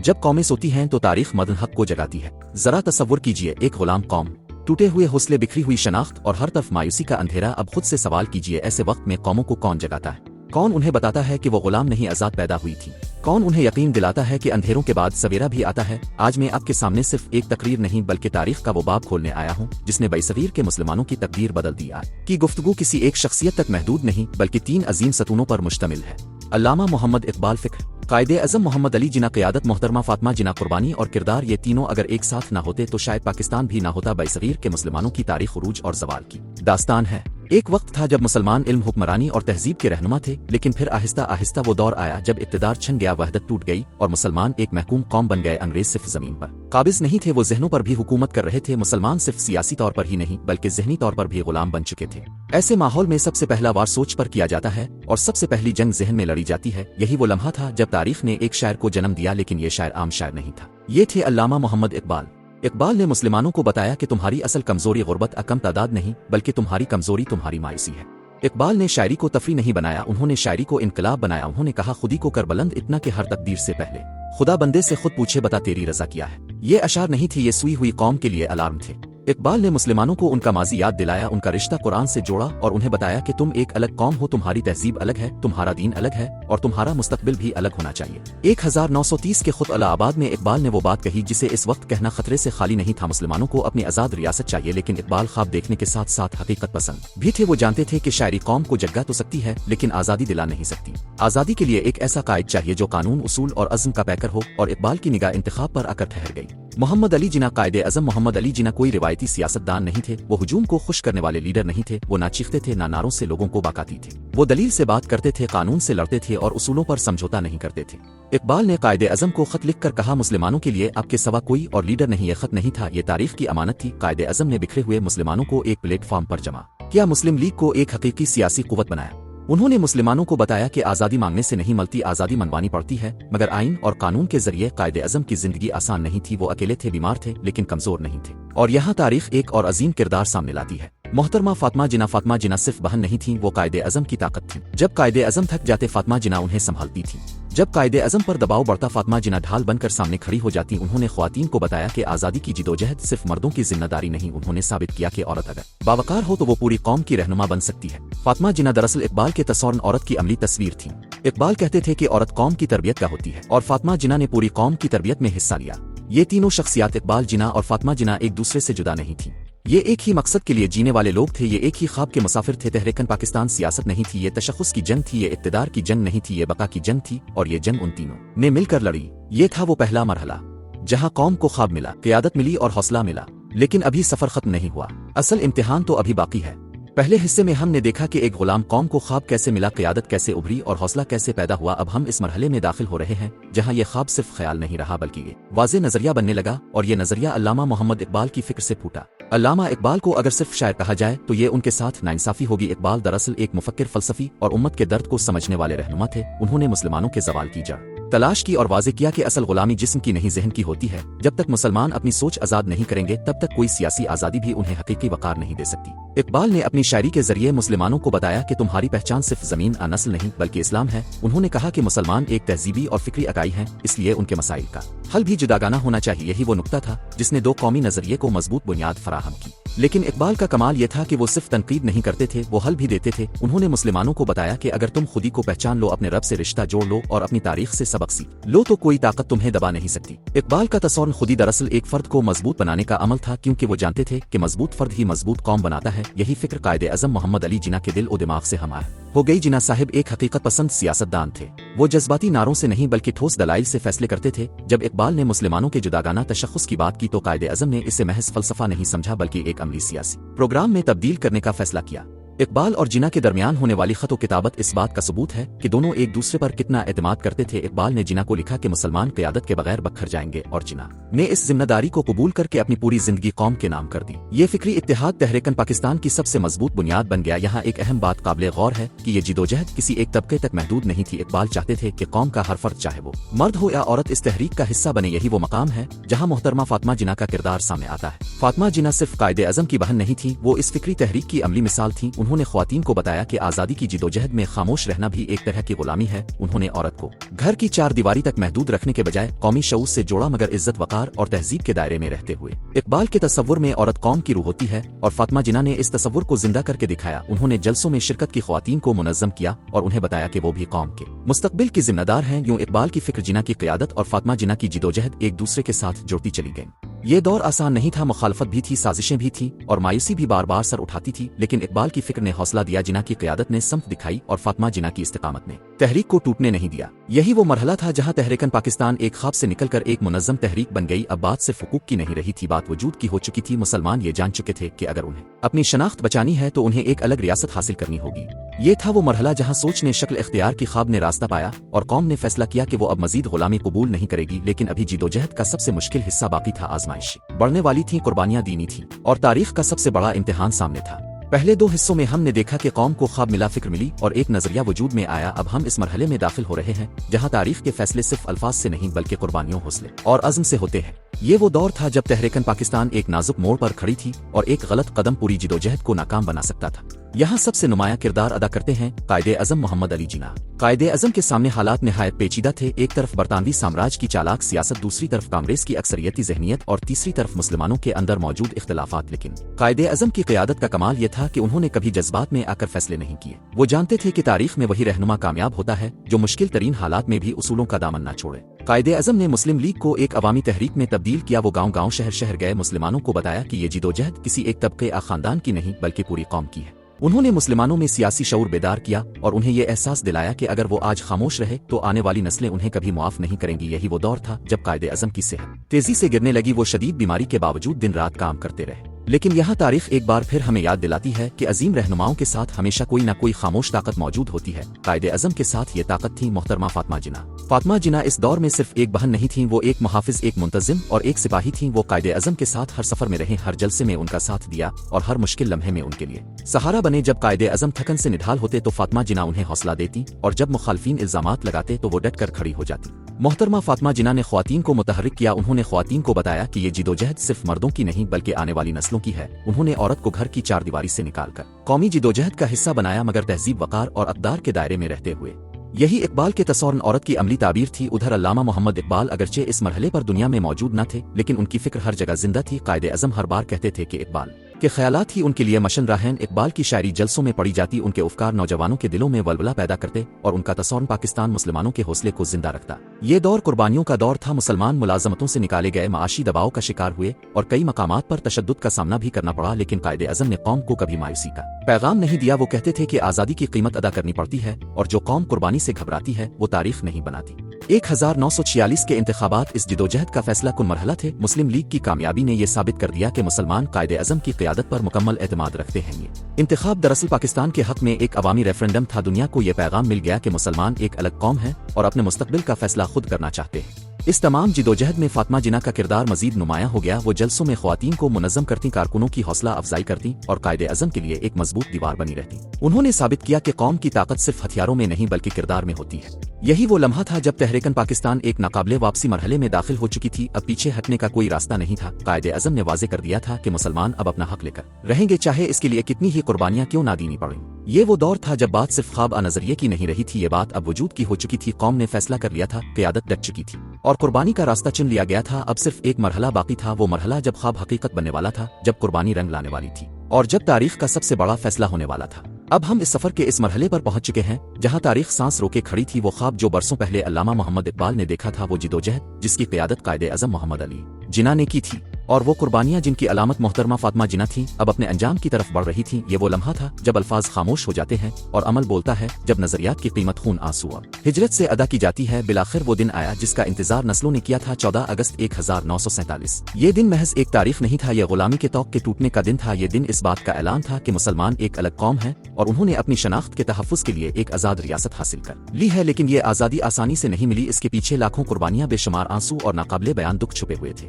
جب قومیں سوتی ہیں تو تاریخ مدن حق کو جگاتی ہے۔ ذرا تصور کیجئے ایک غلام قوم، ٹوٹے ہوئے حوصلے، بکھری ہوئی شناخت اور ہر طرف مایوسی کا اندھیرا۔ اب خود سے سوال کیجئے ایسے وقت میں قوموں کو کون جگاتا ہے؟ کون انہیں بتاتا ہے کہ وہ غلام نہیں آزاد پیدا ہوئی تھی؟ کون انہیں یقین دلاتا ہے کہ اندھیروں کے بعد سویرا بھی آتا ہے؟ آج میں آپ کے سامنے صرف ایک تقریر نہیں بلکہ تاریخ کا وہ باب کھولنے آیا ہوں جس نے برصغیر کے مسلمانوں کی تقدیر بدل دی۔ آج کی گفتگو کسی ایک شخصیت تک محدود نہیں بلکہ 3 عظیم ستونوں پر مشتمل ہے۔ علامہ محمد اقبال فکر، قائد اعظم محمد علی جناح قیادت، محترمہ فاطمہ جناح قربانی اور کردار۔ یہ تینوں اگر ایک ساتھ نہ ہوتے تو شاید پاکستان بھی نہ ہوتا۔ برصغیر کے مسلمانوں کی تاریخ عروج اور زوال کی داستان ہے۔ ایک وقت تھا جب مسلمان علم، حکمرانی اور تہذیب کے رہنما تھے، لیکن پھر آہستہ آہستہ وہ دور آیا جب اقتدار چھن گیا، وحدت ٹوٹ گئی اور مسلمان ایک محکوم قوم بن گئے۔ انگریز صرف زمین پر قابض نہیں تھے، وہ ذہنوں پر بھی حکومت کر رہے تھے۔ مسلمان صرف سیاسی طور پر ہی نہیں بلکہ ذہنی طور پر بھی غلام بن چکے تھے۔ ایسے ماحول میں سب سے پہلا وار سوچ پر کیا جاتا ہے اور سب سے پہلی جنگ ذہن میں لڑی جاتی ہے۔ یہی وہ لمحہ تھا جب تاریخ نے ایک شاعر کو جنم دیا، لیکن یہ شاعر عام شاعر نہیں تھا، یہ تھے علامہ محمد اقبال۔ اقبال نے مسلمانوں کو بتایا کہ تمہاری اصل کمزوری غربت، کم تعداد نہیں بلکہ تمہاری کمزوری تمہاری مایوسی ہے۔ اقبال نے شاعری کو تفریح نہیں بنایا، انہوں نے شاعری کو انقلاب بنایا۔ انہوں نے کہا خودی کو کر بلند اتنا کہ ہر تقدیر سے پہلے خدا بندے سے خود پوچھے بتا تیری رضا کیا ہے۔ یہ اشعار نہیں تھی، یہ سوئی ہوئی قوم کے لیے الارم تھے۔ اقبال نے مسلمانوں کو ان کا ماضی یاد دلایا، ان کا رشتہ قرآن سے جوڑا اور انہیں بتایا کہ تم ایک الگ قوم ہو، تمہاری تہذیب الگ ہے، تمہارا دین الگ ہے اور تمہارا مستقبل بھی الگ ہونا چاہیے۔ 1930 کے خط الہ آباد میں اقبال نے وہ بات کہی جسے اس وقت کہنا خطرے سے خالی نہیں تھا۔ مسلمانوں کو اپنی آزاد ریاست چاہیے، لیکن اقبال خواب دیکھنے کے ساتھ ساتھ حقیقت پسند بھی تھے۔ وہ جانتے تھے کہ شاعری قوم کو جگا تو سکتی ہے لیکن آزادی دلا نہیں سکتی۔ آزادی کے لیے ایک ایسا قائد چاہیے جو قانون، اصول اور عزم کا پیکر ہو، اور اقبال کی نگاہ انتخاب پر آ کر ٹھہر گئی۔ محمد علی جناح، قائد اعظم محمد علی جناح کوئی روایتی سیاستدان نہیں تھے، وہ ہجوم کو خوش کرنے والے لیڈر نہیں تھے، وہ نہ چیختے تھے نہ نعروں سے لوگوں کو بہکاتے تھے، وہ دلیل سے بات کرتے تھے، قانون سے لڑتے تھے اور اصولوں پر سمجھوتا نہیں کرتے تھے۔ اقبال نے قائد اعظم کو خط لکھ کر کہا مسلمانوں کے لیے آپ کے سوا کوئی اور لیڈر نہیں۔ یہ خط نہیں تھا، یہ تاریخ کی امانت تھی۔ قائد اعظم نے بکھرے ہوئے مسلمانوں کو ایک پلیٹ فارم پر جمع کیا، مسلم لیگ کو ایک حقیقی سیاسی قوت بنایا۔ انہوں نے مسلمانوں کو بتایا کہ آزادی مانگنے سے نہیں ملتی، آزادی منوانی پڑتی ہے، مگر آئین اور قانون کے ذریعے۔ قائد اعظم کی زندگی آسان نہیں تھی، وہ اکیلے تھے، بیمار تھے لیکن کمزور نہیں تھے، اور یہاں تاریخ ایک اور عظیم کردار سامنے لاتی ہے۔ محترمہ فاطمہ جناح، فاطمہ جناح صرف بہن نہیں تھیں، وہ قائد اعظم کی طاقت تھیں۔ جب قائد اعظم تھک جاتے فاطمہ جناح انہیں سنبھالتی تھیں، جب قائد اعظم پر دباؤ بڑھتا فاطمہ جناح ڈھال بن کر سامنے کھڑی ہو جاتی۔ انہوں نے خواتین کو بتایا کہ آزادی کی جدوجہد صرف مردوں کی ذمہ داری نہیں، انہوں نے ثابت کیا کہ عورت اگر باوقار ہو تو وہ پوری قوم کی رہنما بن سکتی ہے۔ فاطمہ جناح دراصل اقبال کے تصور عورت کی عملی تصویر تھیں۔ اقبال کہتے تھے کہ عورت قوم کی تربیت کا ہوتی ہے، اور فاطمہ جناح نے پوری قوم کی تربیت میں حصہ لیا۔ یہ تینوں شخصیات، اقبال جناح اور فاطمہ جناح، ایک دوسرے سے جدا نہیں تھیں، یہ ایک ہی مقصد کے لیے جینے والے لوگ تھے، یہ ایک ہی خواب کے مسافر تھے۔ تحریکن پاکستان سیاست نہیں تھی، یہ تشخص کی جنگ تھی، یہ اقتدار کی جنگ نہیں تھی، یہ بقا کی جنگ تھی، اور یہ جنگ ان تینوں نے مل کر لڑی۔ یہ تھا وہ پہلا مرحلہ جہاں قوم کو خواب ملا، قیادت ملی اور حوصلہ ملا، لیکن ابھی سفر ختم نہیں ہوا، اصل امتحان تو ابھی باقی ہے۔ پہلے حصے میں ہم نے دیکھا کہ ایک غلام قوم کو خواب کیسے ملا، قیادت کیسے ابھری اور حوصلہ کیسے پیدا ہوا۔ اب ہم اس مرحلے میں داخل ہو رہے ہیں جہاں یہ خواب صرف خیال نہیں رہا بلکہ یہ واضح نظریہ بننے لگا، اور یہ نظریہ علامہ محمد اقبال کی فکر سے پھوٹا۔ علامہ اقبال کو اگر صرف شاعر کہا جائے تو یہ ان کے ساتھ ناانصافی ہوگی۔ اقبال دراصل ایک مفکر، فلسفی اور امت کے درد کو سمجھنے والے رہنما تھے۔ انہوں نے مسلمانوں کے زوال کی جڑ تلاش کی اور واضح کیا کہ اصل غلامی جسم کی نہیں ذہن کی ہوتی ہے۔ جب تک مسلمان اپنی سوچ آزاد نہیں کریں گے تب تک کوئی سیاسی آزادی بھی انہیں حقیقی وقار نہیں دے سکتی۔ اقبال نے اپنی شاعری کے ذریعے مسلمانوں کو بتایا کہ تمہاری پہچان صرف زمین نسل نہیں بلکہ اسلام ہے۔ انہوں نے کہا کہ مسلمان ایک تہذیبی اور فکری اکائی ہیں، اس لیے ان کے مسائل کا حل بھی جداگانہ ہونا چاہیے۔ یہی وہ نقطہ تھا جس نے دو قومی نظریے کو مضبوط بنیاد فراہم کی۔ لیکن اقبال کا کمال یہ تھا کہ وہ صرف تنقید نہیں کرتے تھے، وہ حل بھی دیتے تھے۔ انہوں نے مسلمانوں کو بتایا کہ اگر تم خودی کو پہچان لو، اپنے رب سے رشتہ جوڑ لو اور اپنی تاریخ سے سبق سیکھ لو تو کوئی طاقت تمہیں دبا نہیں سکتی۔ اقبال کا تصور خودی دراصل ایک فرد کو مضبوط بنانے کا عمل تھا، کیونکہ وہ جانتے تھے کہ مضبوط فرد ہی مضبوط قوم بناتا ہے۔ یہی فکر قائد اعظم محمد علی جناح کے دل و دماغ سے ہمارا ہو گئی۔ جناح صاحب ایک حقیقت پسند سیاستدان تھے، وہ جذباتی نعروں سے نہیں بلکہ ٹھوس دلائل سے فیصلے کرتے تھے۔ جب اقبال نے مسلمانوں کے جداگانہ تشخص کی بات کی تو قائد اعظم نے اسے محض فلسفہ نہیں سمجھا بلکہ ایک عملی سیاسی پروگرام میں تبدیل کرنے کا فیصلہ کیا۔ اقبال اور جناح کے درمیان ہونے والی خط و کتابت اس بات کا ثبوت ہے کہ دونوں ایک دوسرے پر کتنا اعتماد کرتے تھے۔ اقبال نے جناح کو لکھا کہ مسلمان قیادت کے بغیر بکھر جائیں گے، اور جناح نے اس ذمہ داری کو قبول کر کے اپنی پوری زندگی قوم کے نام کر دی۔ یہ فکری اتحاد تحریکن پاکستان کی سب سے مضبوط بنیاد بن گیا۔ یہاں ایک اہم بات قابل غور ہے کہ یہ جدوجہد کسی ایک طبقے تک محدود نہیں تھی۔ اقبال چاہتے تھے کہ قوم کا ہر فرد، چاہے وہ مرد ہو یا عورت، اس تحریک کا حصہ بنے۔ یہی وہ مقام ہے جہاں محترمہ فاطمہ جناح کا کردار سامنے آتا ہے۔ فاطمہ جناح صرف قائد اعظم کی بہن نہیں تھی، وہ اس فکری تحریک کی عملی مثال تھیں۔ انہوں انہوں نے خواتین کو بتایا کہ آزادی کی جدوجہد میں خاموش رہنا بھی ایک طرح کی غلامی ہے۔ انہوں نے عورت کو گھر کی چار دیواری تک محدود رکھنے کے بجائے قومی شعور سے جوڑا، مگر عزت، وقار اور تہذیب کے دائرے میں رہتے ہوئے۔ اقبال کے تصور میں عورت قوم کی روح ہوتی ہے اور فاطمہ جناح نے اس تصور کو زندہ کر کے دکھایا۔ انہوں نے جلسوں میں شرکت کی خواتین کو منظم کیا اور انہیں بتایا کہ وہ بھی قوم کے مستقبل کی ذمہ دار ہیں۔ یوں اقبال کی فکر جناح کی قیادت اور فاطمہ جناح کی جدوجہد ایک دوسرے کے ساتھ جڑتی چلی گئیں۔ یہ دور آسان نہیں تھا، مخالفت بھی تھی، سازشیں بھی تھیں اور مایوسی بھی بار بار سر اٹھاتی تھی، لیکن اقبال کی فکر نے حوصلہ دیا، جناح کی قیادت نے سمت دکھائی اور فاطمہ جناح کی استقامت نے تحریک کو ٹوٹنے نہیں دیا۔ یہی وہ مرحلہ تھا جہاں تحریکن پاکستان ایک خواب سے نکل کر ایک منظم تحریک بن گئی۔ اب بات صرف حقوق کی نہیں رہی تھی، بات وجود کی ہو چکی تھی۔ مسلمان یہ جان چکے تھے کہ اگر انہیں اپنی شناخت بچانی ہے تو انہیں ایک الگ ریاست حاصل کرنی ہوگی۔ یہ تھا وہ مرحلہ جہاں سوچ نے شکل اختیار کی، خواب نے راستہ پایا اور قوم نے فیصلہ کیا کہ وہ اب مزید غلامی قبول نہیں کرے گی۔ لیکن ابھی جدوجہد کا سب سے مشکل حصہ باقی تھا، آزمائش بڑھنے والی تھیں، قربانیاں دینی تھیں اور تاریخ کا سب سے بڑا امتحان سامنے تھا۔ پہلے دو حصوں میں ہم نے دیکھا کہ قوم کو خواب ملا، فکر ملی اور ایک نظریہ وجود میں آیا۔ اب ہم اس مرحلے میں داخل ہو رہے ہیں جہاں تاریخ کے فیصلے صرف الفاظ سے نہیں بلکہ قربانیوں، حوصلے اور عزم سے ہوتے ہیں۔ یہ وہ دور تھا جب تحریکن پاکستان ایک نازک موڑ پر کھڑی تھی اور ایک غلط قدم پوری جدوجہد کو ناکام بنا سکتا تھا۔ یہاں سب سے نمایاں کردار ادا کرتے ہیں قائد اعظم محمد علی جناح۔ قائد اعظم کے سامنے حالات نہایت پیچیدہ تھے، ایک طرف برطانوی سامراج کی چالاک سیاست، دوسری طرف کانگریس کی اکثریتی ذہنیت اور تیسری طرف مسلمانوں کے اندر موجود اختلافات۔ لیکن قائد اعظم کی قیادت کا کمال یہ تھا کہ انہوں نے کبھی جذبات میں آ کر فیصلے نہیں کیے۔ وہ جانتے تھے کہ تاریخ میں وہی رہنما کامیاب ہوتا ہے جو مشکل ترین حالات میں بھی اصولوں کا دامن نہ چھوڑے۔ قائد اعظم نے مسلم لیگ کو ایک عوامی تحریک میں تبدیل کیا۔ وہ گاؤں گاؤں شہر شہر گئے، مسلمانوں کو بتایا کہ یہ جدوجہد کسی ایک طبقے یا خاندان کی نہیں بلکہ پوری قوم کی ہے۔ انہوں نے مسلمانوں میں سیاسی شعور بیدار کیا اور انہیں یہ احساس دلایا کہ اگر وہ آج خاموش رہے تو آنے والی نسلیں انہیں کبھی معاف نہیں کریں گی۔ یہی وہ دور تھا جب قائد اعظم کی صحت تیزی سے گرنے لگی۔ وہ شدید بیماری کے باوجود دن رات کام کرتے رہے، لیکن یہاں تاریخ ایک بار پھر ہمیں یاد دلاتی ہے کہ عظیم رہنماؤں کے ساتھ ہمیشہ کوئی نہ کوئی خاموش طاقت موجود ہوتی ہے۔ قائد اعظم کے ساتھ یہ طاقت تھی محترمہ فاطمہ جناح۔ فاطمہ جناح اس دور میں صرف ایک بہن نہیں تھیں، وہ ایک محافظ، ایک منتظم اور ایک سپاہی تھیں۔ وہ قائد اعظم کے ساتھ ہر سفر میں رہیں، ہر جلسے میں ان کا ساتھ دیا اور ہر مشکل لمحے میں ان کے لیے سہارا بنے۔ جب قائد اعظم تھکن سے نڈھال ہوتے تو فاطمہ جناح انہیں حوصلہ دیتی اور جب مخالفین الزامات لگاتے تو وہ ڈٹ کر کھڑی ہو جاتی۔ محترمہ فاطمہ جناح نے خواتین کو متحرک کیا۔ انہوں نے خواتین کو بتایا کہ یہ جدوجہد صرف مردوں کی نہیں بلکہ آنے والی نسلوں کی ہے۔ انہوں نے عورت کو گھر کی چار دیواری سے نکال کر قومی جدوجہد کا حصہ بنایا، مگر تہذیب، وقار اور اقدار کے دائرے میں رہتے ہوئے۔ یہی اقبال کے تصور عورت کی عملی تعبیر تھی۔ ادھر علامہ محمد اقبال اگرچہ اس مرحلے پر دنیا میں موجود نہ تھے، لیکن ان کی فکر ہر جگہ زندہ تھی۔ قائد اعظم ہر بار کہتے تھے کہ اقبال کے خیالات ہی ان کے لیے مشن راہن۔ اقبال کی شاعری جلسوں میں پڑھی جاتی، ان کے افکار نوجوانوں کے دلوں میں ولولہ پیدا کرتے اور ان کا تصور پاکستان مسلمانوں کے حوصلے کو زندہ رکھتا۔ یہ دور قربانیوں کا دور تھا، مسلمان ملازمتوں سے نکالے گئے، معاشی دباؤ کا شکار ہوئے اور کئی مقامات پر تشدد کا سامنا بھی کرنا پڑا، لیکن قائد اعظم نے قوم کو کبھی مایوسی کا پیغام نہیں دیا۔ وہ کہتے تھے کہ آزادی کی قیمت ادا کرنی پڑتی ہے اور جو قوم قربانی سے گھبراتی ہے وہ تاریخ نہیں بناتی۔ 1946 کے انتخابات اس جدوجہد کا فیصلہ کن مرحلہ تھے۔ مسلم لیگ کی کامیابی نے یہ ثابت کر دیا کہ مسلمان قائد اعظم کی قیادت پر مکمل اعتماد رکھتے ہیں۔ یہ انتخاب دراصل پاکستان کے حق میں ایک عوامی ریفرنڈم تھا۔ دنیا کو یہ پیغام مل گیا کہ مسلمان ایک الگ قوم ہے اور اپنے مستقبل کا فیصلہ خود کرنا چاہتے ہیں۔ اس تمام جدوجہد میں فاطمہ جناح کا کردار مزید نمایاں ہو گیا۔ وہ جلسوں میں خواتین کو منظم کرتی، کارکنوں کی حوصلہ افزائی کرتی اور قائد اعظم کے لیے ایک مضبوط دیوار بنی رہتی۔ انہوں نے ثابت کیا کہ قوم کی طاقت صرف ہتھیاروں میں نہیں بلکہ کردار میں ہوتی ہے۔ یہی وہ لمحہ تھا جب تحریکن پاکستان ایک ناقابل واپسی مرحلے میں داخل ہو چکی تھی۔ اب پیچھے ہٹنے کا کوئی راستہ نہیں تھا۔ قائد اعظم نے واضح کر دیا تھا کہ مسلمان اب اپنا حق لے کر رہیں گے، چاہے اس کے لیے کتنی ہی قربانیاں کیوں نہ دینی پڑیں۔ یہ وہ دور تھا جب بات صرف خواب نظریے کی نہیں رہی تھی، یہ بات اب وجود کی ہو چکی تھی۔ قوم نے فیصلہ کر لیا تھا، قیادت ڈٹ چکی تھی اور قربانی کا راستہ چن لیا گیا تھا۔ اب صرف ایک مرحلہ باقی تھا، وہ مرحلہ جب خواب حقیقت بننے والا تھا، جب قربانی رنگ لانے والی تھی اور جب تاریخ کا سب سے بڑا فیصلہ ہونے والا تھا۔ اب ہم اس سفر کے اس مرحلے پر پہنچ چکے ہیں جہاں تاریخ سانس روکے کھڑی تھی۔ وہ خواب جو برسوں پہلے علامہ محمد اقبال نے دیکھا تھا، وہ جدوجہد جس کی قیادت قائد اعظم محمد علی جناح نے کی تھی اور وہ قربانیاں جن کی علامت محترمہ فاطمہ جناح تھیں، اب اپنے انجام کی طرف بڑھ رہی تھیں۔ یہ وہ لمحہ تھا جب الفاظ خاموش ہو جاتے ہیں اور عمل بولتا ہے، جب نظریات کی قیمت خون، آنسو اور ہجرت سے ادا کی جاتی ہے۔ بالآخر وہ دن آیا جس کا انتظار نسلوں نے کیا تھا، 14 اگست 1947۔ یہ دن محض ایک تاریخ نہیں تھا، یہ غلامی کے طوق کے ٹوٹنے کا دن تھا۔ یہ دن اس بات کا اعلان تھا کہ مسلمان ایک الگ قوم ہے اور انہوں نے اپنی شناخت کے تحفظ کے لیے ایک آزاد ریاست حاصل کر لی ہے۔ لیکن یہ آزادی آسانی سے نہیں ملی، اس کے پیچھے لاکھوں قربانیاں، بے شمار آنسو اور ناقابل بیان دکھ چھپے ہوئے تھے۔